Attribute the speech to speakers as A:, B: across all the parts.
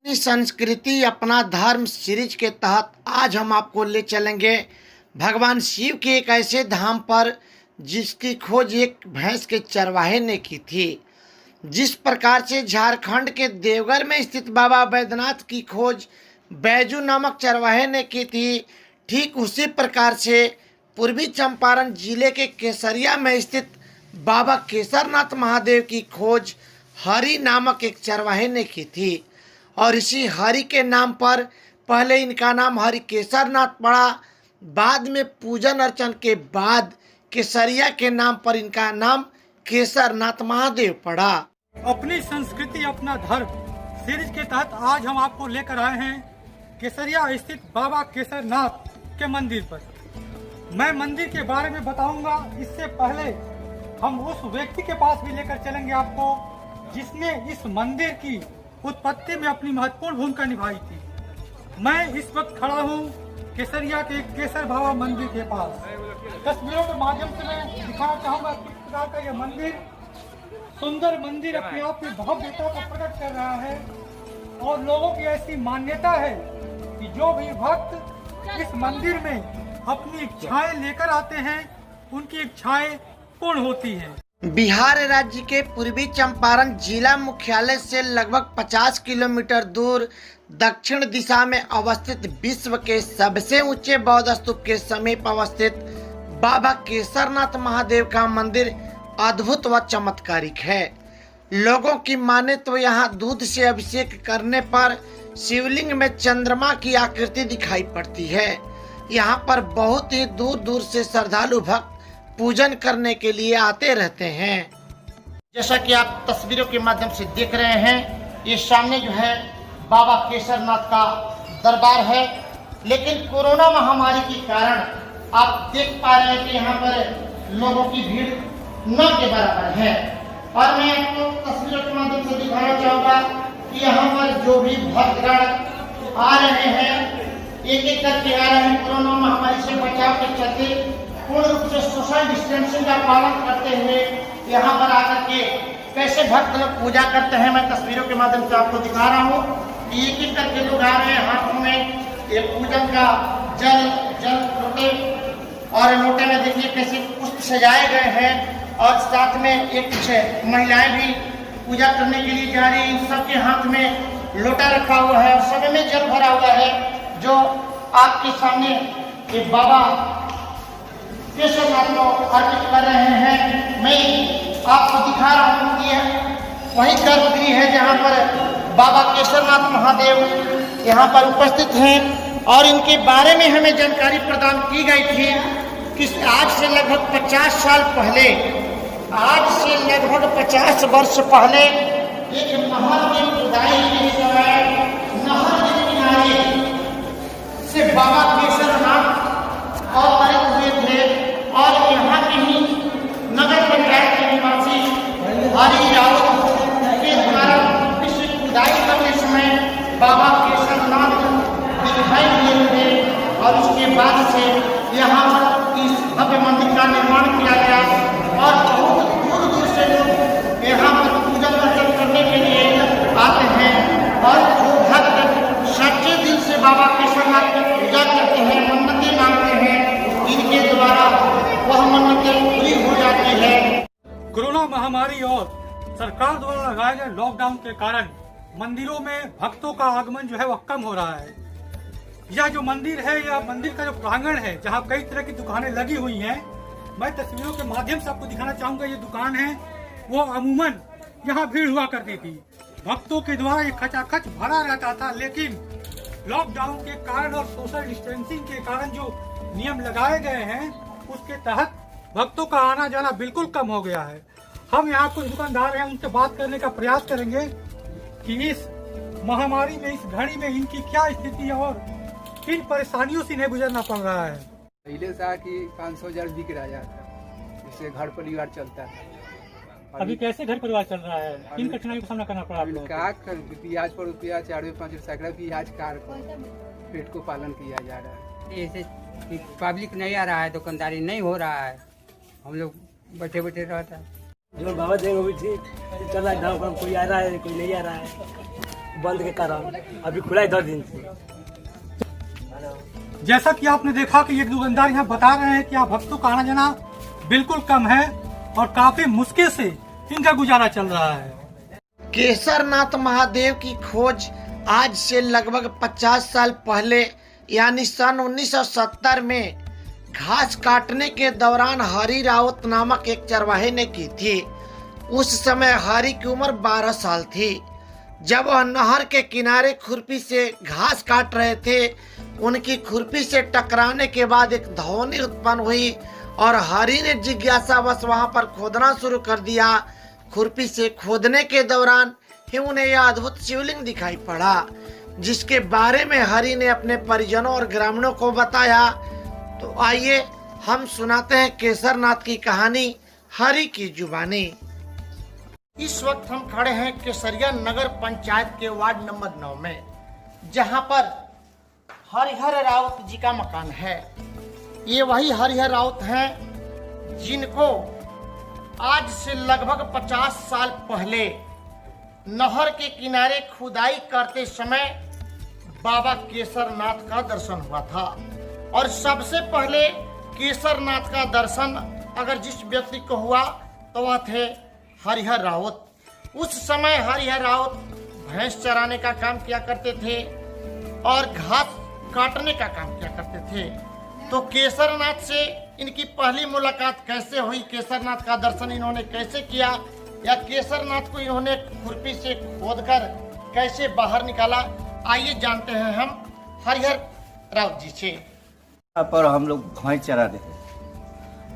A: अपनी संस्कृति अपना धर्म सीरीज के तहत आज हम आपको ले चलेंगे भगवान शिव के एक ऐसे धाम पर जिसकी खोज एक भैंस के चरवाहे ने की थी। जिस प्रकार से झारखंड के देवघर में स्थित बाबा बैद्यनाथ की खोज बैजू नामक चरवाहे ने की थी, ठीक उसी प्रकार से पूर्वी चंपारण जिले के केसरिया में स्थित बाबा केसरनाथ महादेव की खोज हरि नामक एक चरवाहे ने की थी। और इसी हरि के नाम पर पहले इनका नाम हरि केसरनाथ पड़ा, बाद में पूजन अर्चन के बाद केसरिया के नाम पर इनका नाम केसरनाथ महादेव पड़ा।
B: अपनी संस्कृति अपना धर्म सीरीज के तहत आज हम आपको लेकर आए हैं केसरिया स्थित बाबा केसरनाथ के मंदिर पर। मैं मंदिर के बारे में बताऊंगा, इससे पहले हम उस व्यक्ति के पास भी लेकर चलेंगे आपको जिसने इस मंदिर की उत्पत्ति में अपनी महत्वपूर्ण भूमिका निभाई थी। मैं इस वक्त खड़ा हूँ केसरिया के केसर बाबा मंदिर के पास। तस्वीरों के माध्यम से मैं दिखाना चाहूँगा किस प्रकार का यह मंदिर, सुंदर मंदिर अपने आप में भव्यता को प्रकट कर रहा है। और लोगों की ऐसी मान्यता है कि जो भी भक्त इस मंदिर में अपनी इच्छाएं लेकर आते हैं उनकी इच्छाएं पूर्ण होती हैं।
A: बिहार राज्य के पूर्वी चंपारण जिला मुख्यालय से लगभग 50 किलोमीटर दूर दक्षिण दिशा में अवस्थित विश्व के सबसे ऊंचे बौद्ध स्तूप के समीप अवस्थित बाबा केसरनाथ महादेव का मंदिर अद्भुत व चमत्कारिक है। लोगों की माने तो यहाँ दूध से अभिषेक करने पर शिवलिंग में चंद्रमा की आकृति दिखाई पड़ती है। यहाँ पर बहुत ही दूर दूर से श्रद्धालु भक्त पूजन करने के लिए आते रहते हैं। जैसा कि आप तस्वीरों के माध्यम से देख रहे हैं, ये सामने जो है बाबा केसरनाथ का दरबार है। लेकिन कोरोना महामारी के कारण आप देख पा रहे हैं कि यहाँ पर लोगों की भीड़ न के बराबर है। और मैं आपको तस्वीरों के माध्यम से दिखाना चाहूँगा कि यहाँ पर जो भी भक्तगण आ रहे हैं, एक एक करके आ रहे हैं। कोरोना महामारी से बचाव के चलते पूर्ण रूप से सोशल डिस्टेंसिंग का पालन करते हुए यहाँ पर आकर के कैसे भक्त लोग पूजा करते हैं, मैं तस्वीरों के माध्यम से आपको दिखा रहा हूँ कि एक एक करके लोग आ रहे हैं। हाथों में ये पूजन का जल लोटे, और लोटे में देखिए कैसे पुष्प सजाए गए हैं। और साथ में एक कुछ महिलाएं भी पूजा करने के लिए जा रही हैं। सबके हाथ में लोटा रखा हुआ है और सब में जल भरा हुआ है, जो आपके सामने ये बाबा केसरनाथ को अर्पित कर रहे हैं। मैं आपको दिखा रहा हूँ कि वही गर्भगृह है जहाँ पर बाबा केसरनाथ महादेव यहाँ पर उपस्थित हैं। और इनके बारे में हमें जानकारी प्रदान की गई थी कि आज से लगभग 50 साल पहले, आज से लगभग 50 वर्ष पहले एक नहर की खुदाई के समय नहर के किनारे से बाबा केसरनाथ अवतरित हुए थे। और यहाँ के ही नगर पंचायत के निवासी हरि रावत के द्वारा इस खुदाई करने समय बाबा केसरनाथ दिखाई दिए थे। और उसके बाद से यहाँ इस भव्य मंदिर का निर्माण किया गया और बहुत दूर दूर से लोग यहाँ पर पूजा अर्चन करने के लिए आते हैं। और जो भक्त सच्चे दिल से बाबा केसरनाथ की पूजा करते हैं, मन्नतें मांगते हैं, इनके द्वारा वह मन्नतें पूरी हो जाती है।
B: कोरोना महामारी और सरकार द्वारा लगाए गए लॉकडाउन के कारण मंदिरों में भक्तों का आगमन जो है वह कम हो रहा है। यह जो मंदिर है, यह मंदिर का जो प्रांगण है जहाँ कई तरह की दुकानें लगी हुई हैं, मैं तस्वीरों के माध्यम से आपको दिखाना चाहूँगा। ये दुकान है वो अमूमन यहाँ भीड़ हुआ करती थी, भक्तों के द्वारा ये खचाखच भरा रहता था। लेकिन लॉकडाउन के कारण और सोशल डिस्टेंसिंग के कारण जो नियम लगाए गए हैं उसके तहत भक्तों का आना जाना बिल्कुल कम हो गया है। हम यहाँ कुछ दुकानदार हैं, उनसे बात करने का प्रयास करेंगे कि इस महामारी में, इस घड़ी में इनकी क्या स्थिति है और किन परेशानियों से इन्हें गुजरना पड़ रहा है।
C: पहले था कि 500,000 बिक रहा था, इससे घर परिवार चलता है।
B: अभी कैसे घर परिवार चल रहा है, किन कठिनाइयों का सामना करना पड़ा आप लोगों को?
C: प्याज पर रुपया 4-5 सैकड़ा प्याज कार पेट को पालन किया जा रहा है।
D: ऐसे पब्लिक नहीं आ रहा है, दुकानदारी नहीं हो रहा है, हम लोग बैठे बैठे रहता है।
E: जो बाबा देव भी ठीक चल रहा है, कोई आ रहा है कोई नहीं आ रहा है। बंद के कारण अभी खुला है 10 दिन से।
B: जैसा कि आपने देखा कि ये दुकानदार यहाँ बता रहे हैं कि यहाँ भक्तों का आना जाना बिल्कुल कम है और काफी मुश्किल से इनका गुजारा चल रहा है।
A: केसरनाथ महादेव की खोज आज से लगभग 50 साल पहले यानी सन 1970 में घास काटने के दौरान हरि राउत नामक एक चरवाहे ने की थी। उस समय हरि की उम्र 12 साल थी। जब वह नहर के किनारे खुरपी से घास काट रहे थे, उनकी खुरपी से टकराने के बाद एक ध्वनि उत्पन्न हुई और हरि ने जिज्ञासावश वहां पर खोदना शुरू कर दिया। खुरपी से खोदने के दौरान ही उन्हें यह अद्भुत शिवलिंग दिखाई पड़ा, जिसके बारे में हरि ने अपने परिजनों और ग्रामीणों को बताया। तो आइए हम सुनाते हैं केसरनाथ की कहानी हरि की जुबानी। इस वक्त हम खड़े हैं केसरिया नगर पंचायत के वार्ड नंबर 9 में, जहां पर हरिहर राउत जी का मकान है। ये वही हरिहर राउत हैं जिनको आज से लगभग 50 साल पहले नहर के किनारे खुदाई करते समय बाबा केसरनाथ का दर्शन हुआ था। और सबसे पहले केसरनाथ का दर्शन अगर जिस व्यक्ति को हुआ तो वह थे हरिहर राउत। उस समय हरिहर राउत भैंस चराने का काम किया करते थे और घास काटने का काम किया करते थे। तो केसरनाथ से इनकी पहली मुलाकात कैसे हुई, केसरनाथ का दर्शन इन्होंने कैसे किया, या केसरनाथ को इन्होंने खुरपी से खोदकर कैसे बाहर निकाला, आइए जानते हैं हम हरिहर राउत जी से।
F: यहाँ पर हम लोग भैंस चराते थे।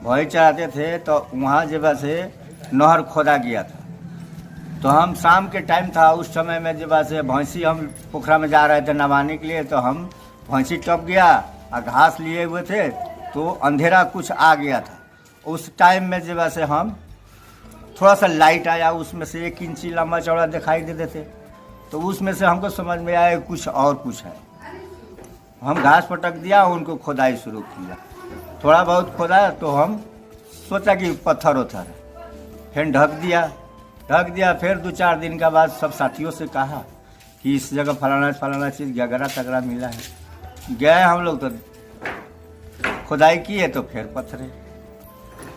F: भैंस चराते थे तो वहाँ जगह से नहर खोदा गया था। तो हम शाम के टाइम था, उस समय में जब से भैंसी हम पोखरा में जा रहे थे नहाने के लिए, तो हम भैंसी टप गया और घास लिए हुए थे तो अंधेरा कुछ आ गया था। उस टाइम में जब से हम थोड़ा सा लाइट आया, उसमें से 1 इंची लंबा चौड़ा दिखाई देते थे। तो उसमें से हमको समझ में आया कुछ और कुछ है। हम घास पटक दिया, उनको खोदाई शुरू किया। थोड़ा बहुत खोदा तो हम सोचा कि पत्थर उथर है, फिर ढक दिया। फिर 2-4 दिन के बाद सब साथियों से कहा कि इस जगह फलाना चीज़ गगरा तगड़ा मिला है। गए हम लोग तो खुदाई किए तो फिर पत्थरे।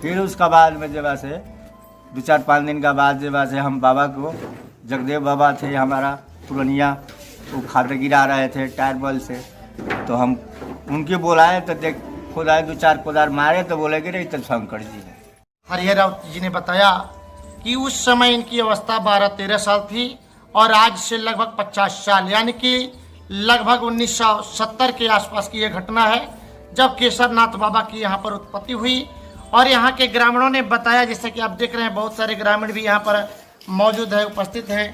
F: फिर उसका बाद में जब से 2-4-5 दिन का बाद जब से हम बाबा को, जगदेव बाबा थे हमारा पुरनिया, वो खाद गिरा रहे थे टायर बल से, तो हम उनके बुलाए तो देख खुदाई 2-4 कोदार मारे तो बोले कि नहीं तो शंकर जी है।
A: हरिहर राउत जी ने बताया कि उस समय इनकी अवस्था 12-13 साल थी और आज से लगभग 50 साल यानी कि लगभग 1970 के आसपास की यह घटना है, जब केसरनाथ बाबा की यहाँ पर उत्पत्ति हुई। और यहाँ के ग्रामीणों ने बताया, जैसे कि आप देख रहे हैं बहुत सारे ग्रामीण भी यहाँ पर मौजूद है, उपस्थित हैं।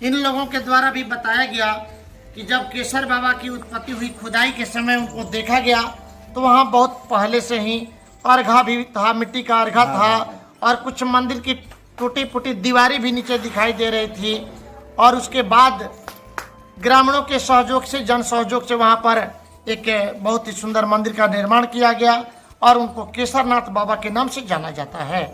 A: इन लोगों के द्वारा भी बताया गया कि जब केसर बाबा की उत्पत्ति हुई, खुदाई के समय उनको देखा गया तो वहाँ बहुत पहले से ही अर्घा भी था, मिट्टी का अर्घा था और कुछ मंदिर की टूटी फूटी दीवारें भी नीचे दिखाई दे रही थी। और उसके बाद ग्रामीणों के सहयोग से, जन सहयोग से वहाँ पर एक बहुत ही सुंदर मंदिर का निर्माण किया गया और उनको केसरनाथ बाबा के नाम से जाना जाता है।